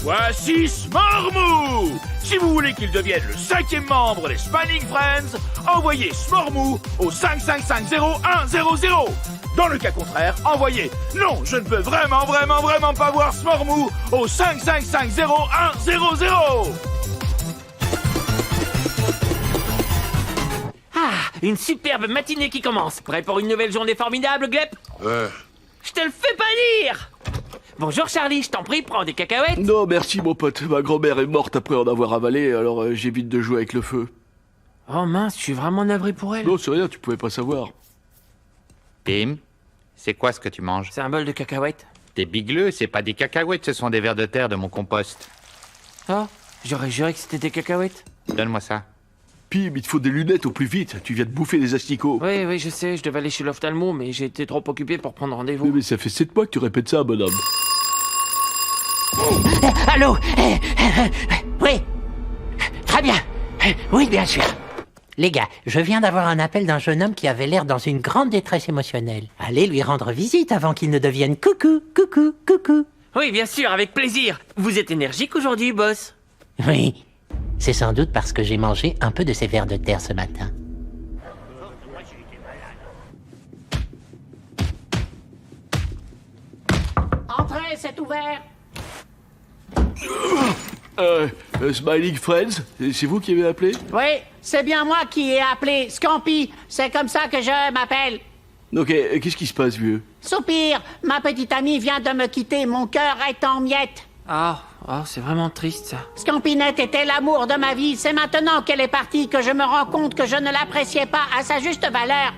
Voici Smormou. Si vous voulez qu'il devienne le 5e membre des Spanning Friends, envoyez Smormou au 5550100. Dans le cas contraire, envoyez « Non, je ne peux vraiment pas voir Smormou » au 5550100. Ah, une superbe matinée qui commence. Prêt pour une nouvelle journée formidable, Glep? Ouais. Je te le fais pas dire! Bonjour Charlie, je t'en prie, prends des cacahuètes. Non, merci mon pote. Ma grand-mère est morte après en avoir avalé, alors j'évite de jouer avec le feu. Oh mince, je suis vraiment navré pour elle. Non, c'est rien, tu pouvais pas savoir. Bim, c'est quoi ce que tu manges? C'est un bol de cacahuètes. Des bigleux, c'est pas des cacahuètes, ce sont des vers de terre de mon compost. Oh, j'aurais juré que c'était des cacahuètes. Donne-moi ça. Pim, il te faut des lunettes au plus vite. Tu viens de bouffer des asticots. Oui, je sais, je devais aller chez l'ophtalmo, mais j'ai été trop occupé pour prendre rendez-vous. Mais ça fait 7 mois que tu répètes ça, bonhomme. Allô? Oui. Très bien. Oui, bien sûr. Les gars, je viens d'avoir un appel d'un jeune homme qui avait l'air dans une grande détresse émotionnelle. Allez lui rendre visite avant qu'il ne devienne coucou. Oui, bien sûr, avec plaisir. Vous êtes énergique aujourd'hui, boss? Oui. C'est sans doute parce que j'ai mangé un peu de ces vers de terre ce matin. Entrez, c'est ouvert. Smiling Friends, c'est vous qui avez appelé? Oui, c'est bien moi qui ai appelé Scampi. C'est comme ça que je m'appelle. Ok, qu'est-ce qui se passe, vieux? Soupir, ma petite amie vient de me quitter. Mon cœur est en miettes. Ah, c'est vraiment triste, ça. Scampinette était l'amour de ma vie. C'est maintenant qu'elle est partie que je me rends compte que je ne l'appréciais pas à sa juste valeur.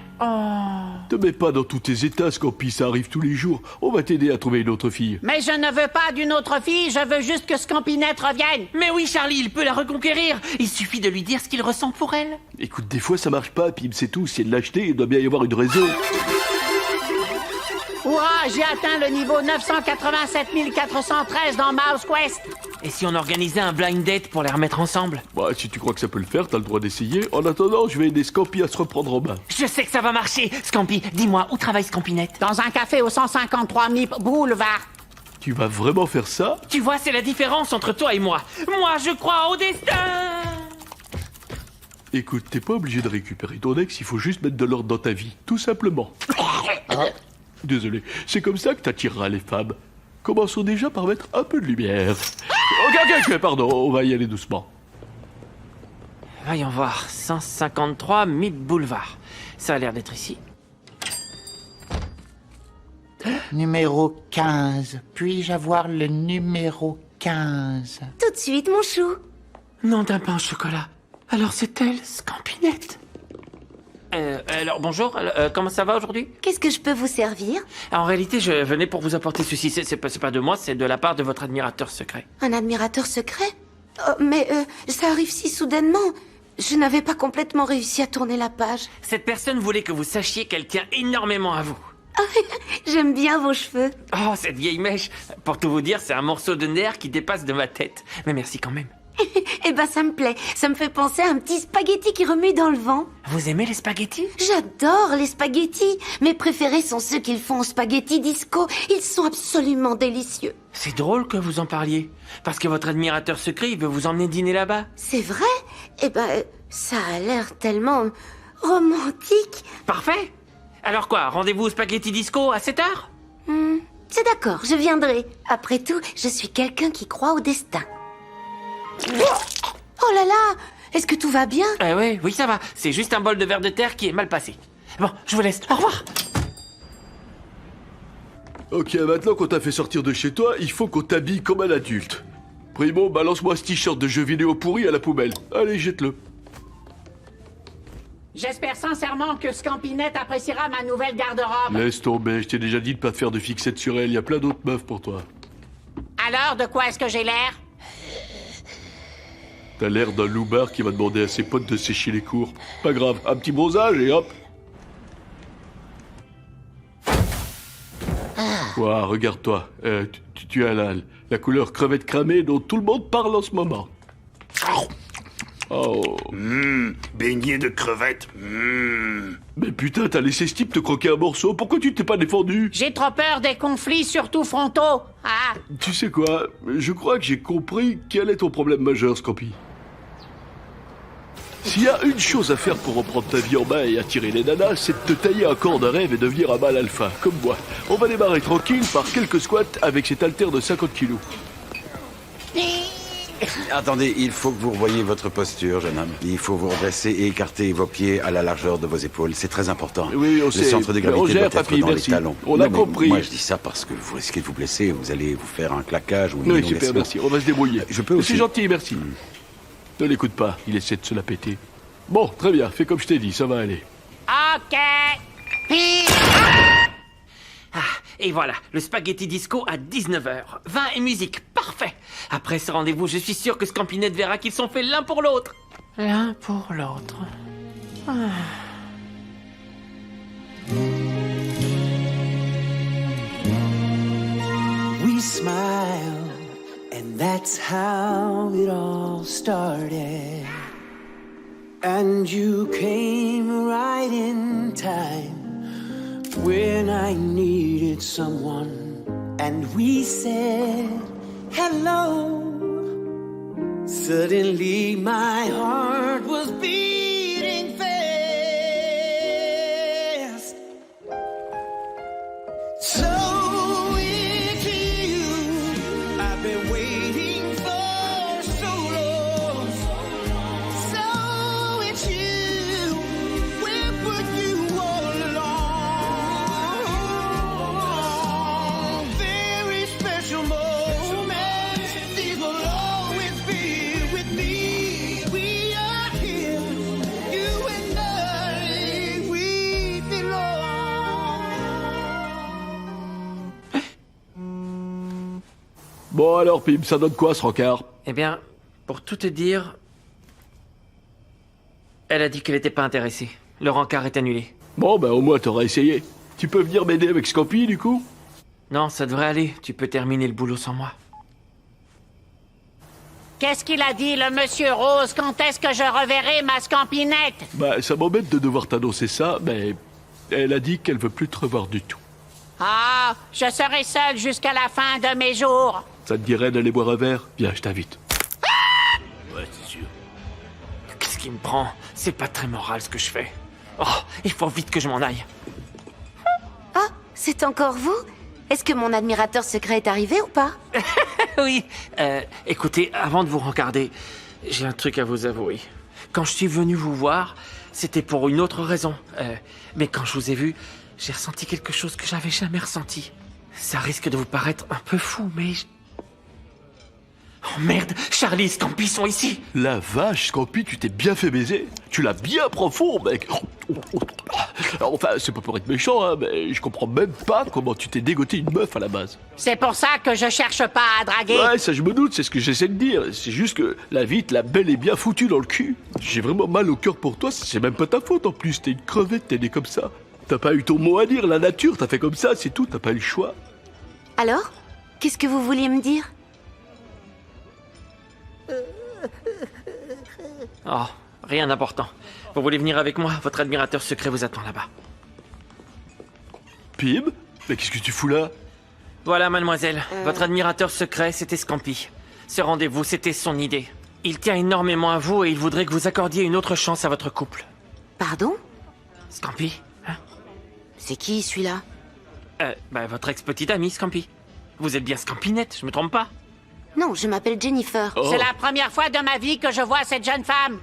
Te mets pas dans tous tes états, Scampi, ça arrive tous les jours. On va t'aider à trouver une autre fille. Mais je ne veux pas d'une autre fille, je veux juste que Scampinette revienne. Mais oui, Charlie, il peut la reconquérir. Il suffit de lui dire ce qu'il ressent pour elle. Écoute, des fois ça marche pas, Pim, c'est tout. Si elle l'a acheté, il doit bien y avoir une raison. Hurrah, j'ai atteint le niveau 987 413 dans Mouse Quest. Et si on organisait un blind date pour les remettre ensemble? Bah, si tu crois que ça peut le faire, t'as le droit d'essayer. En attendant, je vais aider Scampi à se reprendre en main. Je sais que ça va marcher. Scampi, dis-moi, où travaille Scampinette? Dans un café au 153 MIP Boulevard. Tu vas vraiment faire ça? Tu vois, c'est la différence entre toi et moi. Moi, je crois au destin. Écoute, t'es pas obligé de récupérer ton ex, il faut juste mettre de l'ordre dans ta vie, tout simplement. Désolé, c'est comme ça que t'attireras les femmes. Commençons déjà par mettre un peu de lumière. Ok, pardon, on va y aller doucement. Voyons voir, 153 MIP Boulevard. Ça a l'air d'être ici. Numéro 15. Puis-je avoir le numéro 15? Tout de suite, mon chou. Nom d'un pain au chocolat. Alors c'est elle, Scampinette. Alors bonjour, comment ça va aujourd'hui? Qu'est-ce que je peux vous servir? En réalité, je venais pour vous apporter ceci. C'est pas de moi, c'est de la part de votre admirateur secret. Un admirateur secret? Oh, mais ça arrive si soudainement. Je n'avais pas complètement réussi à tourner la page. Cette personne voulait que vous sachiez qu'elle tient énormément à vous. J'aime bien vos cheveux. Oh, cette vieille mèche. Pour tout vous dire, c'est un morceau de nerf qui dépasse de ma tête. Mais merci quand même. Eh ben, ça me plaît. Ça me fait penser à un petit spaghetti qui remue dans le vent. Vous aimez les spaghettis? J'adore les spaghettis. Mes préférés sont ceux qu'ils font au spaghetti disco. Ils sont absolument délicieux. C'est drôle que vous en parliez. Parce que votre admirateur secret, il veut vous emmener dîner là-bas. C'est vrai? Eh ben, ça a l'air tellement romantique. Parfait. Alors quoi, rendez-vous au spaghetti disco à 7h? C'est d'accord, je viendrai. Après tout, je suis quelqu'un qui croit au destin. Oh là là! Est-ce que tout va bien? Oui, ça va. C'est juste un bol de verre de terre qui est mal passé. Bon, je vous laisse. Au revoir. Ok, maintenant qu'on t'a fait sortir de chez toi, il faut qu'on t'habille comme un adulte. Primo, balance-moi ce t-shirt de jeu vidéo pourri à la poubelle. Allez, jette-le. J'espère sincèrement que Scampinette appréciera ma nouvelle garde-robe. Laisse tomber, je t'ai déjà dit de pas te faire de fixette sur elle, il y a plein d'autres meufs pour toi. Alors, de quoi est-ce que j'ai l'air? T'as l'air d'un loupard qui va demander à ses potes de sécher les cours. Pas grave, un petit bronzage et hop. Ouah, regarde-toi. Tu as la couleur crevette cramée dont tout le monde parle en ce moment. Oh. Beignet de crevettes. Mais putain, t'as laissé ce type te croquer un morceau. Pourquoi tu t'es pas défendu? J'ai trop peur des conflits, surtout frontaux. Ah, Tu sais quoi? Je crois que j'ai compris quel est ton problème majeur, Scampi. S'il y a une chose à faire pour reprendre ta vie en main et attirer les nanas, c'est de te tailler un corps de rêve et devenir un mâle alpha, comme moi. On va démarrer tranquille par quelques squats avec cet haltère de 50 kilos. Attendez, il faut que vous revoyiez votre posture, jeune homme. Il faut vous redresser et écarter vos pieds à la largeur de vos épaules. C'est très important. Oui, on Le sait. centre de gravité On gère, doit être papy, dans merci. les talons. On a Non, mais compris. Moi, je dis ça parce que vous risquez de vous blesser. Vous allez vous faire un claquage ou une Oui, inondation. super, merci. On va se débrouiller. Je peux aussi. C'est gentil, merci. Ne l'écoute pas, il essaie de se la péter. Bon, très bien, fais comme je t'ai dit, ça va aller. ok. Puis... Ah, et voilà, le spaghetti disco à 19h. Vin et musique, parfait. Après ce rendez-vous, je suis sûr que Scampinette verra qu'ils sont faits l'un pour l'autre. L'un pour l'autre. We smile, and that's how it all started. And you came right in time when I needed someone. And we said hello. Suddenly my heart was beating fast. So into you, I've been waiting for so long. So it's you, where were you all along? Very special moments, these will always be with me. We are here, you and I, we belong. Bon alors, Pim, ça donne quoi ce rencard? Eh bien, pour tout te dire... Elle a dit qu'elle n'était pas intéressée. Le rencard est annulé. Bon, ben au moins t'auras essayé. Tu peux venir m'aider avec Scampi, du coup? Non, ça devrait aller. Tu peux terminer le boulot sans moi. Qu'est-ce qu'il a dit, le monsieur Rose? Quand est-ce que je reverrai ma Scampinette? Bah, ça m'embête de devoir t'annoncer ça, mais elle a dit qu'elle veut plus te revoir du tout. Ah, je serai seule jusqu'à la fin de mes jours. Ça te dirait d'aller boire un verre? Viens, je t'invite. Ouais, c'est sûr. Qu'est-ce qui me prend? C'est pas très moral ce que je fais. Oh, il faut vite que je m'en aille. Ah, c'est encore vous? Est-ce que mon admirateur secret est arrivé ou pas? Oui. Écoutez, avant de vous rencarder, j'ai un truc à vous avouer. Quand je suis venu vous voir, c'était pour une autre raison. Mais quand je vous ai vu, j'ai ressenti quelque chose que j'avais jamais ressenti. Ça risque de vous paraître un peu fou, mais... Oh merde, Charlie et Scampi sont ici. La vache, Scampi, tu t'es bien fait baiser. Tu l'as bien profond, mec. Enfin, c'est pas pour être méchant, hein, mais je comprends même pas comment tu t'es dégoté une meuf à la base. C'est pour ça que je cherche pas à draguer. Ouais, ça je me doute, c'est ce que j'essaie de dire. C'est juste que la vie te l'a belle et bien foutue dans le cul. J'ai vraiment mal au cœur pour toi, c'est même pas ta faute en plus. T'es une crevette, t'es né comme ça. T'as pas eu ton mot à dire, la nature t'a fait comme ça, c'est tout, t'as pas eu le choix. Alors? Qu'est-ce que vous vouliez me dire? Oh, rien d'important. Vous voulez venir avec moi? Votre admirateur secret vous attend là-bas. Pim? Mais qu'est-ce que tu fous là? Voilà, mademoiselle. Votre admirateur secret, c'était Scampi. Ce rendez-vous, c'était son idée. Il tient énormément à vous et il voudrait que vous accordiez une autre chance à votre couple. Pardon? Scampi? Hein? C'est qui celui-là? Votre ex-petite amie, Scampi. Vous êtes bien Scampinette, je me trompe pas? Non, je m'appelle Jennifer. Oh. C'est la première fois de ma vie que je vois cette jeune femme.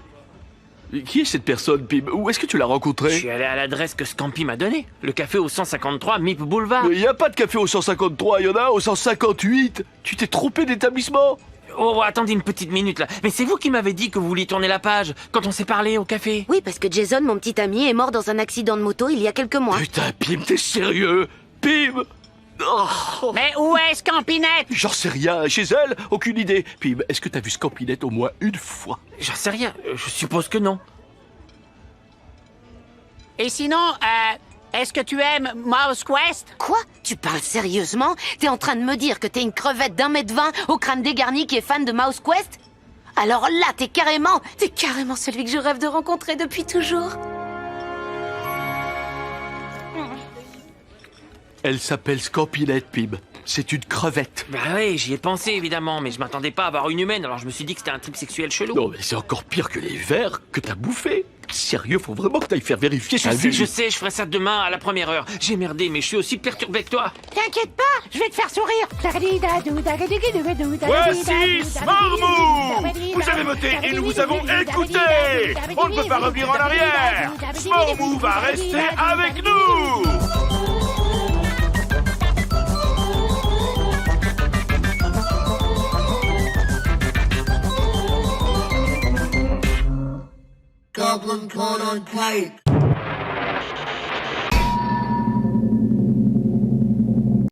Qui est cette personne, Pim? Où est-ce que tu l'as Je rencontrée? suis allé à l'adresse que Scampi m'a donnée. Le café au 153 MIP Boulevard. Il y a pas de café au 153, il y en a au 158. Tu t'es trompé d'établissement? Oh, attendez une petite minute là. Mais c'est vous qui m'avez dit que vous vouliez tourner la page quand on s'est parlé au café. Oui, parce que Jason, mon petit ami, est mort dans un accident de moto il y a quelques mois. Putain, Pim, t'es sérieux? Pim? Oh, Mais où est Scampinette? j'en sais rien. Chez elle? Aucune idée. Pim, est-ce que t'as vu Scampinette au moins une fois? J'en sais rien, je suppose que non. Et sinon, est-ce que tu aimes Mouse Quest? Quoi? Tu parles sérieusement? T'es en train de me dire que t'es une crevette d'1,20 m au crâne dégarni qui est fan de Mouse Quest? Alors là, t'es carrément celui que je rêve de rencontrer depuis toujours. Elle s'appelle Scorpionette, Pib. C'est une crevette. Bah oui, j'y ai pensé évidemment, mais je m'attendais pas à avoir une humaine, alors je me suis dit que c'était un trip sexuel chelou. Non, mais c'est encore pire que les vers que t'as bouffés. Sérieux, faut vraiment que t'ailles faire vérifier sa vue. Je sais, je ferai ça demain à la première heure. J'ai merdé, mais je suis aussi perturbé que toi. T'inquiète pas, je vais te faire sourire. Voici Smormou! Vous avez voté et nous vous avons écouté! On ne peut pas revenir en arrière! Smormou va rester avec nous! Goblin corn on cake.